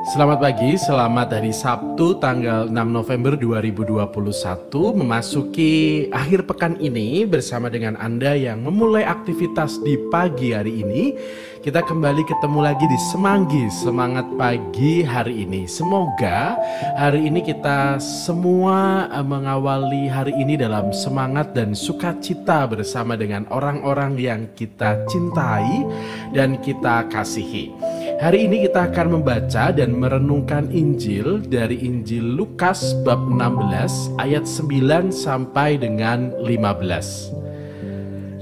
Selamat pagi, selamat hari Sabtu tanggal 6 November 2021 memasuki akhir pekan ini bersama dengan Anda yang memulai aktivitas di pagi hari ini. Kita kembali ketemu lagi di Semanggi, semangat pagi hari ini. Semoga hari ini kita semua mengawali hari ini dalam semangat dan sukacita bersama dengan orang-orang yang kita cintai dan kita kasihi. Hari ini kita akan membaca dan merenungkan Injil dari Injil Lukas bab 16 ayat 9 sampai dengan 15.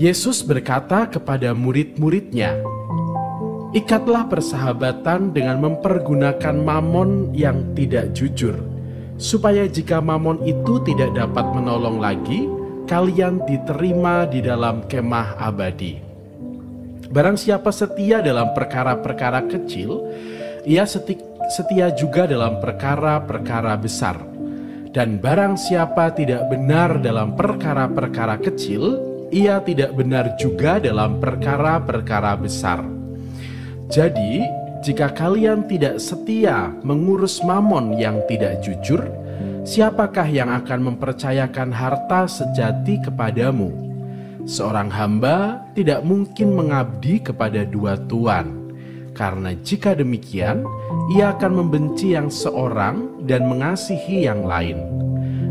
Yesus berkata kepada murid-muridnya, "Ikatlah persahabatan dengan mempergunakan mamon yang tidak jujur, supaya jika mamon itu tidak dapat menolong lagi, kalian diterima di dalam kemah abadi. Barang siapa setia dalam perkara-perkara kecil, ia setia juga dalam perkara-perkara besar. Dan barang siapa tidak benar dalam perkara-perkara kecil, ia tidak benar juga dalam perkara-perkara besar. Jadi, jika kalian tidak setia mengurus mamon yang tidak jujur, siapakah yang akan mempercayakan harta sejati kepadamu? Seorang hamba tidak mungkin mengabdi kepada dua tuan, karena jika demikian, ia akan membenci yang seorang dan mengasihi yang lain.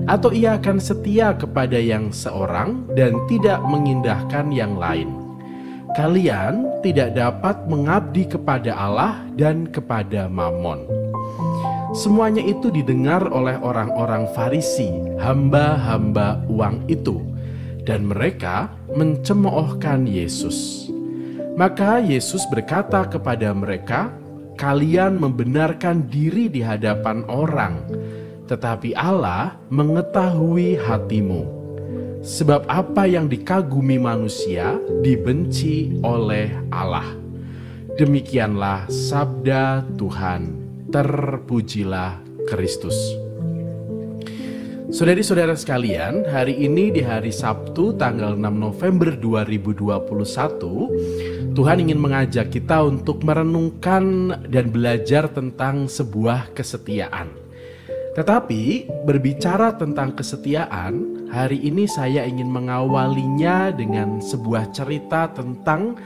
Atau ia akan setia kepada yang seorang dan tidak mengindahkan yang lain. Kalian tidak dapat mengabdi kepada Allah dan kepada Mamon." Semuanya itu didengar oleh orang-orang Farisi, hamba-hamba uang itu, dan mereka mencemoohkan Yesus. Maka Yesus berkata kepada mereka, "Kalian membenarkan diri di hadapan orang, tetapi Allah mengetahui hatimu. Sebab apa yang dikagumi manusia dibenci oleh Allah." Demikianlah sabda Tuhan. Terpujilah Kristus. Saudari-saudara sekalian, hari ini di hari Sabtu tanggal 6 November 2021, Tuhan ingin mengajak kita untuk merenungkan dan belajar tentang sebuah kesetiaan. Tetapi berbicara tentang kesetiaan, hari ini saya ingin mengawalinya dengan sebuah cerita tentang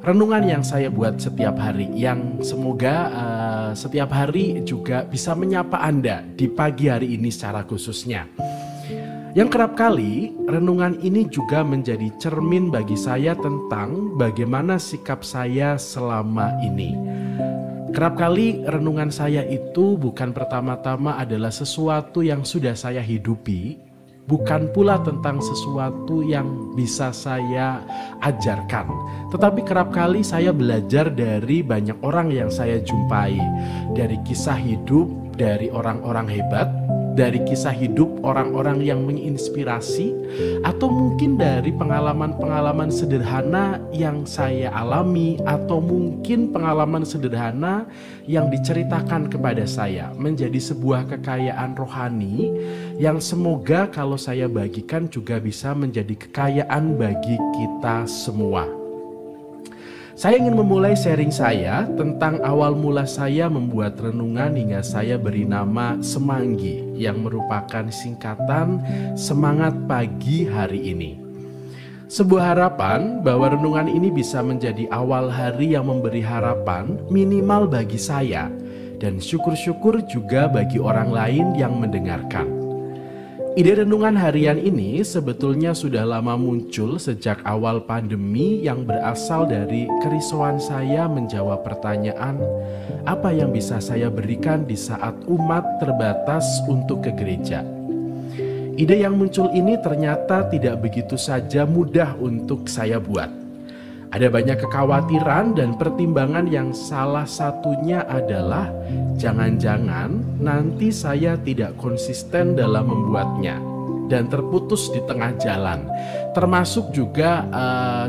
renungan yang saya buat setiap hari, yang semoga setiap hari juga bisa menyapa Anda di pagi hari ini secara khususnya. Yang kerap kali renungan ini juga menjadi cermin bagi saya tentang bagaimana sikap saya selama ini. Kerap kali renungan saya itu bukan pertama-tama adalah sesuatu yang sudah saya hidupi, bukan pula tentang sesuatu yang bisa saya ajarkan, tetapi kerap kali saya belajar dari banyak orang yang saya jumpai, dari kisah hidup dari orang-orang hebat, dari kisah hidup orang-orang yang menginspirasi, atau mungkin dari pengalaman-pengalaman sederhana yang saya alami, atau mungkin pengalaman sederhana yang diceritakan kepada saya menjadi sebuah kekayaan rohani yang semoga kalau saya bagikan juga bisa menjadi kekayaan bagi kita semua. Saya ingin memulai sharing saya tentang awal mula saya membuat renungan hingga saya beri nama Semanggi, yang merupakan singkatan semangat pagi hari ini. Sebuah harapan bahwa renungan ini bisa menjadi awal hari yang memberi harapan minimal bagi saya, dan syukur-syukur juga bagi orang lain yang mendengarkan. Ide renungan harian ini sebetulnya sudah lama muncul sejak awal pandemi, yang berasal dari kerisauan saya menjawab pertanyaan, apa yang bisa saya berikan di saat umat terbatas untuk ke gereja. Ide yang muncul ini ternyata tidak begitu saja mudah untuk saya buat. Ada banyak kekhawatiran dan pertimbangan, yang salah satunya adalah jangan-jangan nanti saya tidak konsisten dalam membuatnya dan terputus di tengah jalan. Termasuk juga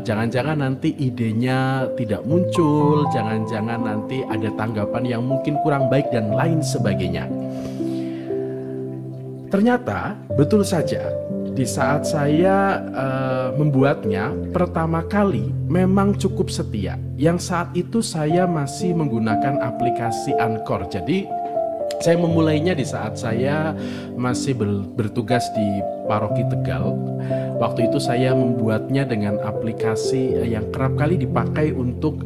jangan-jangan nanti idenya tidak muncul, jangan-jangan nanti ada tanggapan yang mungkin kurang baik dan lain sebagainya. Ternyata betul saja, di saat saya membuatnya pertama kali memang cukup setia. Yang saat itu saya masih menggunakan aplikasi Anchor. Jadi Saya memulainya di saat saya masih bertugas di Paroki Tegal. Waktu itu saya membuatnya dengan aplikasi yang kerap kali dipakai untuk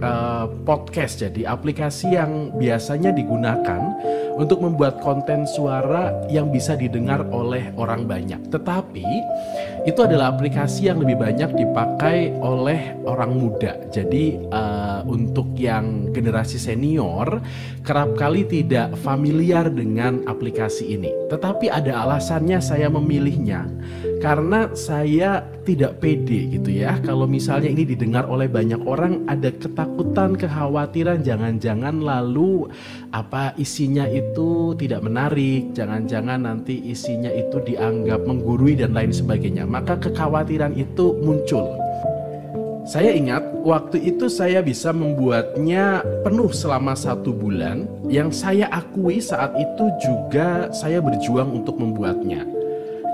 podcast. Jadi aplikasi yang biasanya digunakan untuk membuat konten suara yang bisa didengar oleh orang banyak. Tetapi itu adalah aplikasi yang lebih banyak dipakai oleh orang muda. Jadi untuk yang generasi senior kerap kali tidak familiar dengan aplikasi ini. Tetapi ada alasannya saya memilihnya, karena saya tidak pede gitu ya. Kalau misalnya ini didengar oleh banyak orang, ada ketakutan, kekhawatiran jangan-jangan lalu isinya itu tidak menarik, jangan-jangan nanti isinya itu dianggap menggurui dan lain sebagainya. Maka kekhawatiran itu muncul. Saya ingat waktu itu saya bisa membuatnya penuh selama 1 bulan. Yang saya akui saat itu juga saya berjuang untuk membuatnya.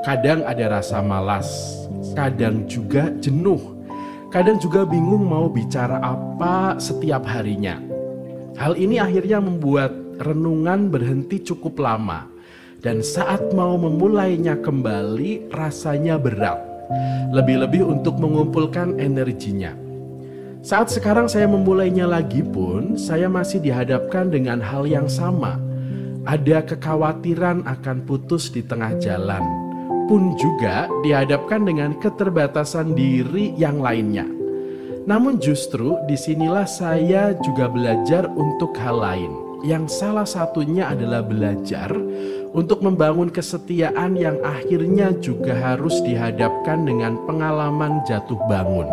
Kadang ada rasa malas, kadang juga jenuh, kadang juga bingung mau bicara apa setiap harinya. Hal ini akhirnya membuat renungan berhenti cukup lama. Dan saat mau memulainya kembali rasanya berat. Lebih-lebih untuk mengumpulkan energinya. Saat sekarang saya memulainya lagi pun, saya masih dihadapkan dengan hal yang sama. Ada kekhawatiran akan putus di tengah jalan, pun juga dihadapkan dengan keterbatasan diri yang lainnya. Namun justru disinilah saya juga belajar untuk hal lain, yang salah satunya adalah belajar untuk membangun kesetiaan yang akhirnya juga harus dihadapkan dengan pengalaman jatuh bangun.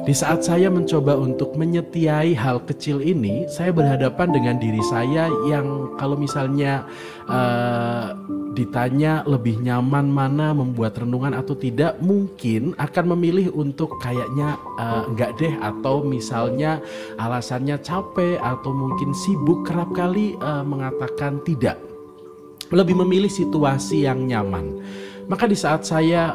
Di saat saya mencoba untuk menyetiai hal kecil ini, saya berhadapan dengan diri saya yang kalau misalnya ditanya lebih nyaman mana membuat renungan atau tidak, mungkin akan memilih untuk kayaknya enggak deh, atau misalnya alasannya capek atau mungkin sibuk, kerap kali mengatakan tidak. Lebih memilih situasi yang nyaman. Maka di saat saya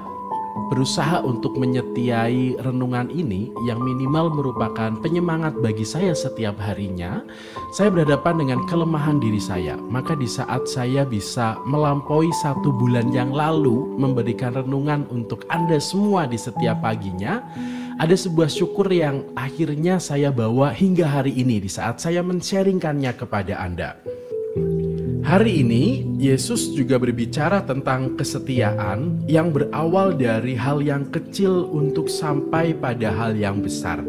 berusaha untuk menyetiai renungan ini yang minimal merupakan penyemangat bagi saya setiap harinya, saya berhadapan dengan kelemahan diri saya. Maka di saat saya bisa melampaui 1 bulan yang lalu memberikan renungan untuk Anda semua di setiap paginya, ada sebuah syukur yang akhirnya saya bawa hingga hari ini di saat saya men-sharingkannya kepada Anda. Hari ini Yesus juga berbicara tentang kesetiaan yang berawal dari hal yang kecil untuk sampai pada hal yang besar.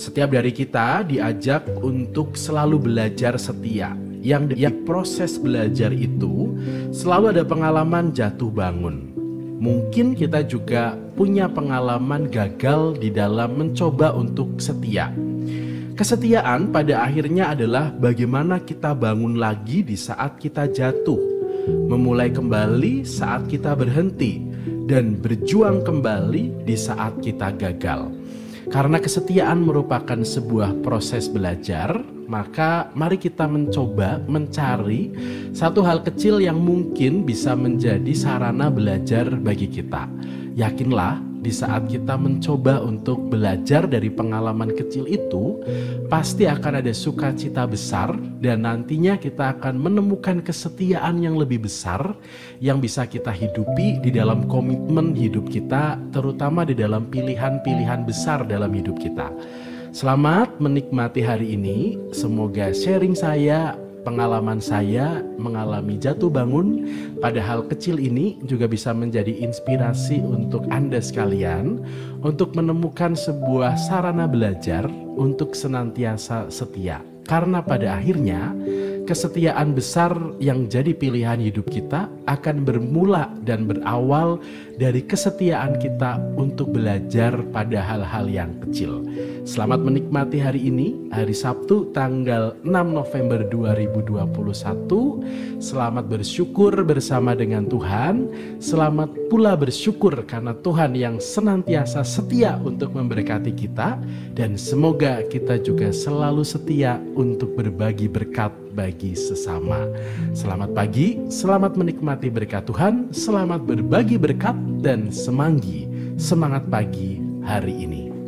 Setiap dari kita diajak untuk selalu belajar setia. Yang di proses belajar itu selalu ada pengalaman jatuh bangun. Mungkin kita juga punya pengalaman gagal di dalam mencoba untuk setia. Kesetiaan pada akhirnya adalah bagaimana kita bangun lagi di saat kita jatuh, memulai kembali saat kita berhenti, dan berjuang kembali di saat kita gagal. Karena kesetiaan merupakan sebuah proses belajar, maka mari kita mencoba mencari satu hal kecil yang mungkin bisa menjadi sarana belajar bagi kita. Yakinlah, di saat kita mencoba untuk belajar dari pengalaman kecil itu, pasti akan ada sukacita besar, dan nantinya kita akan menemukan kesetiaan yang lebih besar yang bisa kita hidupi di dalam komitmen hidup kita, terutama di dalam pilihan-pilihan besar dalam hidup kita. Selamat menikmati hari ini. Semoga sharing saya, pengalaman saya mengalami jatuh bangun pada hal kecil ini juga bisa menjadi inspirasi untuk Anda sekalian untuk menemukan sebuah sarana belajar untuk senantiasa setia. Karena pada akhirnya kesetiaan besar yang jadi pilihan hidup kita akan bermula dan berawal dari kesetiaan kita untuk belajar pada hal-hal yang kecil. Selamat menikmati hari ini, hari Sabtu tanggal 6 November 2021. Selamat bersyukur bersama dengan Tuhan. Selamat pula bersyukur karena Tuhan yang senantiasa setia untuk memberkati kita. Dan semoga kita juga selalu setia untuk berbagi berkat bagi sesama. Selamat pagi, selamat menikmati berkat Tuhan, selamat berbagi berkat dan semangat pagi hari ini.